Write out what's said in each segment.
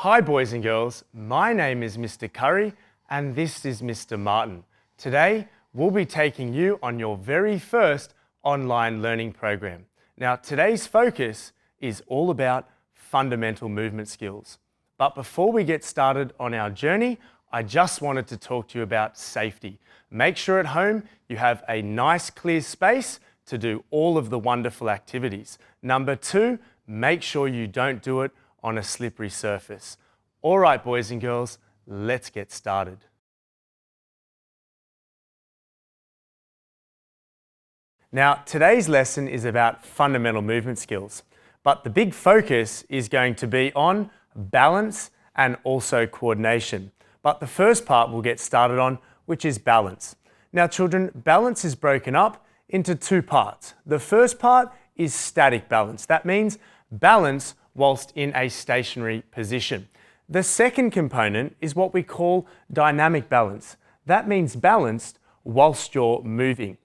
Hi boys and girls, my name is Mr. Curry and this is Mr. Martin. Today we'll be taking you on your very first online learning program. Now today's focus is all about fundamental movement skills. But before we get started on our journey, I just wanted to talk to you about safety. Make sure at home you have a nice clear space to do all of the wonderful activities. Number 2, make sure you don't do it on a slippery surface. All right, boys and girls, let's get started. Now, today's lesson is about fundamental movement skills, but the big focus is going to be on balance and also coordination. But the first part we'll get started on, which is balance. Now, children, balance is broken up into 2 parts. The first part is static balance. That means balance whilst in a stationary position. The second component is what we call dynamic balance. That means balanced whilst you're moving.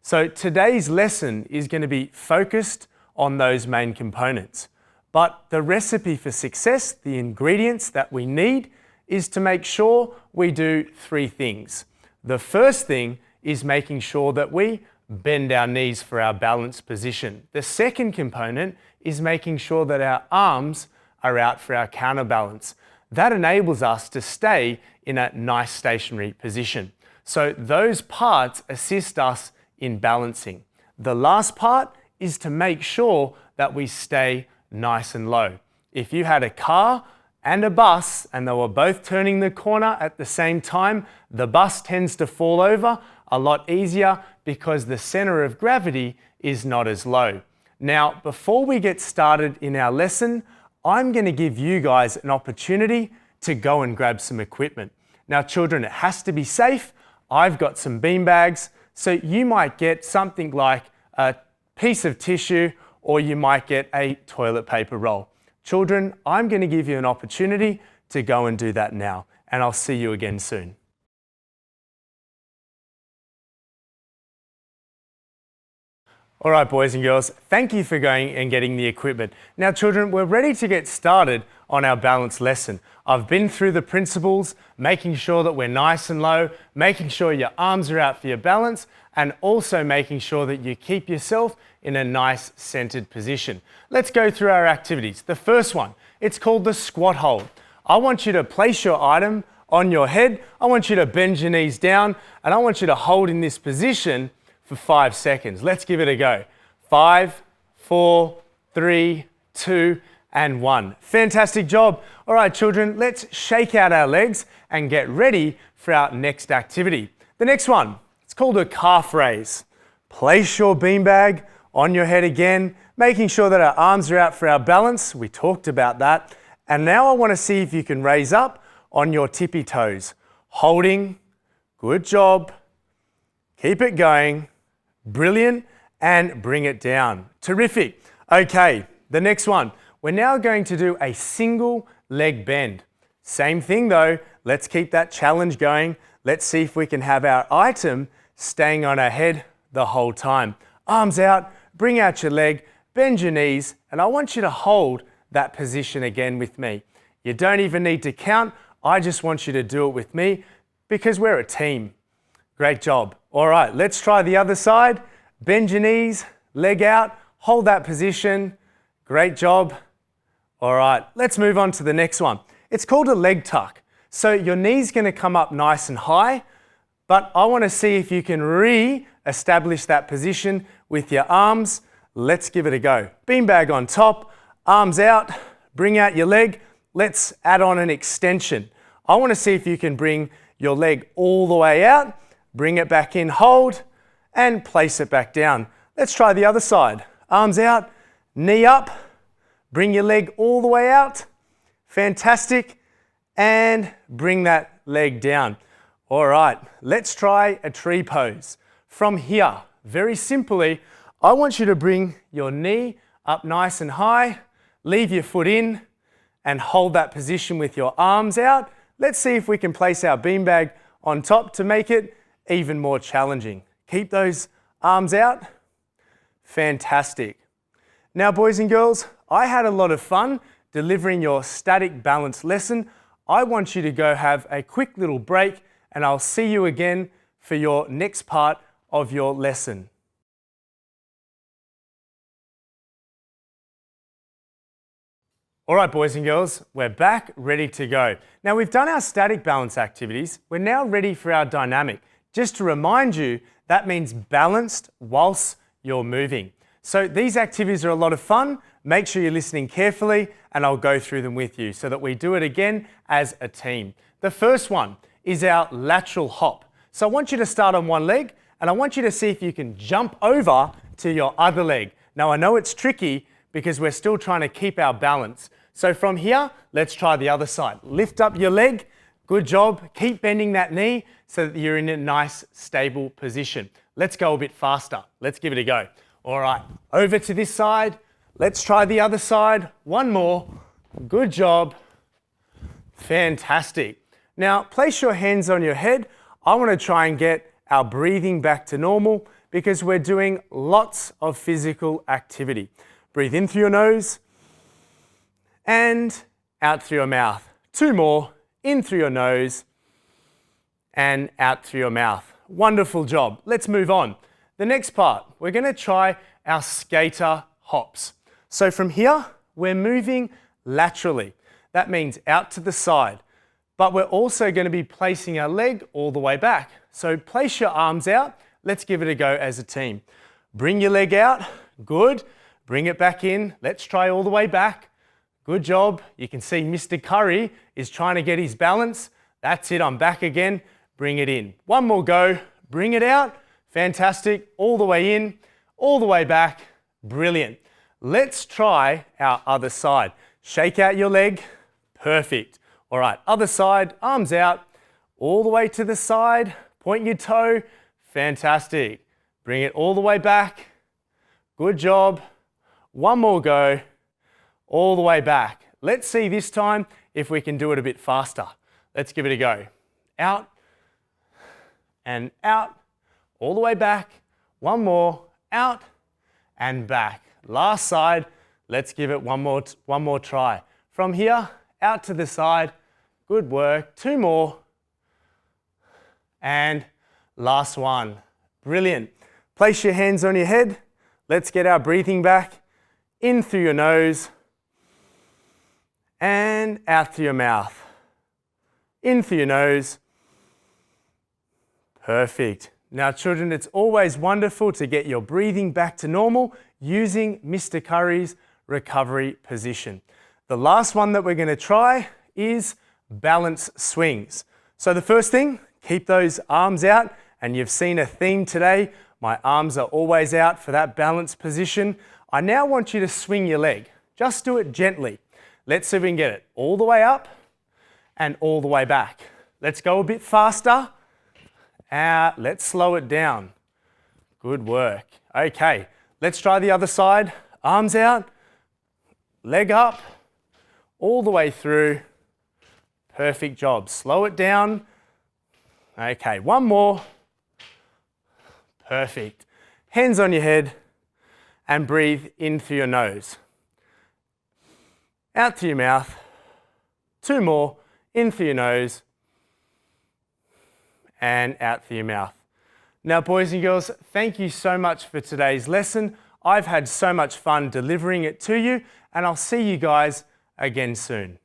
So today's lesson is going to be focused on those main components. But the recipe for success, the ingredients that we need, is to make sure we do 3 things. The first thing is making sure that we bend our knees for our balanced position. The second component is making sure that our arms are out for our counterbalance. That enables us to stay in a nice stationary position. So those parts assist us in balancing. The last part is to make sure that we stay nice and low. If you had a car and a bus and they were both turning the corner at the same time, the bus tends to fall over a lot easier because the center of gravity is not as low. Now, before we get started in our lesson, I'm going to give you guys an opportunity to go and grab some equipment. Now, children, it has to be safe. I've got some bean bags, so you might get something like a piece of tissue or you might get a toilet paper roll. Children, I'm going to give you an opportunity to go and do that now, and I'll see you again soon. All right, boys and girls, thank you for going and getting the equipment. Now, children, we're ready to get started on our balance lesson. I've been through the principles, making sure that we're nice and low, making sure your arms are out for your balance, and also making sure that you keep yourself in a nice centered position. Let's go through our activities. The first one, it's called the squat hold. I want you to place your item on your head. I want you to bend your knees down, and I want you to hold in this position for 5 seconds. Let's give it a go. 5, 4, 3, 2, and 1. Fantastic job. All right, children, let's shake out our legs and get ready for our next activity. The next one, it's called a calf raise. Place your beanbag on your head again, making sure that our arms are out for our balance. We talked about that. And now I want to see if you can raise up on your tippy toes. Holding, good job. Keep it going. Brilliant, and bring it down. Terrific. Okay, the next one. We're now going to do a single leg bend. Same thing though, let's keep that challenge going. Let's see if we can have our item staying on our head the whole time. Arms out, bring out your leg, bend your knees, and I want you to hold that position again with me. You don't even need to count, I just want you to do it with me because we're a team. Great job. All right, let's try the other side. Bend your knees, leg out, hold that position. Great job. All right, let's move on to the next one. It's called a leg tuck. So your knee's going to come up nice and high, but I want to see if you can re-establish that position with your arms. Let's give it a go. Beanbag on top, arms out, bring out your leg. Let's add on an extension. I want to see if you can bring your leg all the way out. Bring it back in, hold, and place it back down. Let's try the other side. Arms out, knee up, bring your leg all the way out. Fantastic. And bring that leg down. All right, let's try a tree pose. From here, very simply, I want you to bring your knee up nice and high, leave your foot in, and hold that position with your arms out. Let's see if we can place our beanbag on top to make it even more challenging. Keep those arms out. Fantastic. Now, boys and girls, I had a lot of fun delivering your static balance lesson. I want you to go have a quick little break, and I'll see you again for your next part of your lesson. All right, boys and girls, we're back, ready to go. Now we've done our static balance activities. We're now ready for our dynamic. Just to remind you, that means balanced whilst you're moving. So these activities are a lot of fun. Make sure you're listening carefully, and I'll go through them with you so that we do it again as a team. The first one is our lateral hop. So I want you to start on one leg, and I want you to see if you can jump over to your other leg. Now I know it's tricky because we're still trying to keep our balance. So from here, let's try the other side. Lift up your leg. Good job. Keep bending that knee so that you're in a nice, stable position. Let's go a bit faster. Let's give it a go. All right, over to this side. Let's try the other side. One more. Good job. Fantastic. Now, place your hands on your head. I want to try and get our breathing back to normal because we're doing lots of physical activity. Breathe in through your nose and out through your mouth. Two more. In through your nose and out through your mouth. Wonderful job. Let's move on. The next part, we're going to try our skater hops. So from here, we're moving laterally. That means out to the side. But we're also going to be placing our leg all the way back. So place your arms out. Let's give it a go as a team. Bring your leg out. Good. Bring it back in. Let's try all the way back. Good job. You can see Mr. Curry is trying to get his balance. That's it. I'm back again. Bring it in. One more go. Bring it out. Fantastic. All the way in, all the way back. Brilliant. Let's try our other side. Shake out your leg. Perfect. All right, other side, arms out, all the way to the side. Point your toe. Fantastic. Bring it all the way back. Good job. One more go. All the way back. Let's see this time if we can do it a bit faster. Let's give it a go. Out and out. All the way back. One more. Out and back. Last side. Let's give it one more try. From here, out to the side. Good work. Two more. And last one. Brilliant. Place your hands on your head. Let's get our breathing back. In through your nose and out through your mouth. In through your nose. Perfect. Now, children, it's always wonderful to get your breathing back to normal using Mr. Curry's recovery position. The last one that we're going to try is balance swings. So the first thing, keep those arms out, and you've seen a theme today. My arms are always out for that balance position. I now want you to swing your leg. Just do it gently. Let's see if we can get it all the way up and all the way back. Let's go a bit faster. Let's slow it down. Good work. Okay, let's try the other side. Arms out, leg up, all the way through. Perfect job. Slow it down. Okay, one more. Perfect. Hands on your head and breathe in through your nose. Out through your mouth. Two more. In through your nose and out through your mouth. Now, boys and girls, thank you so much for today's lesson. I've had so much fun delivering it to you, and I'll see you guys again soon.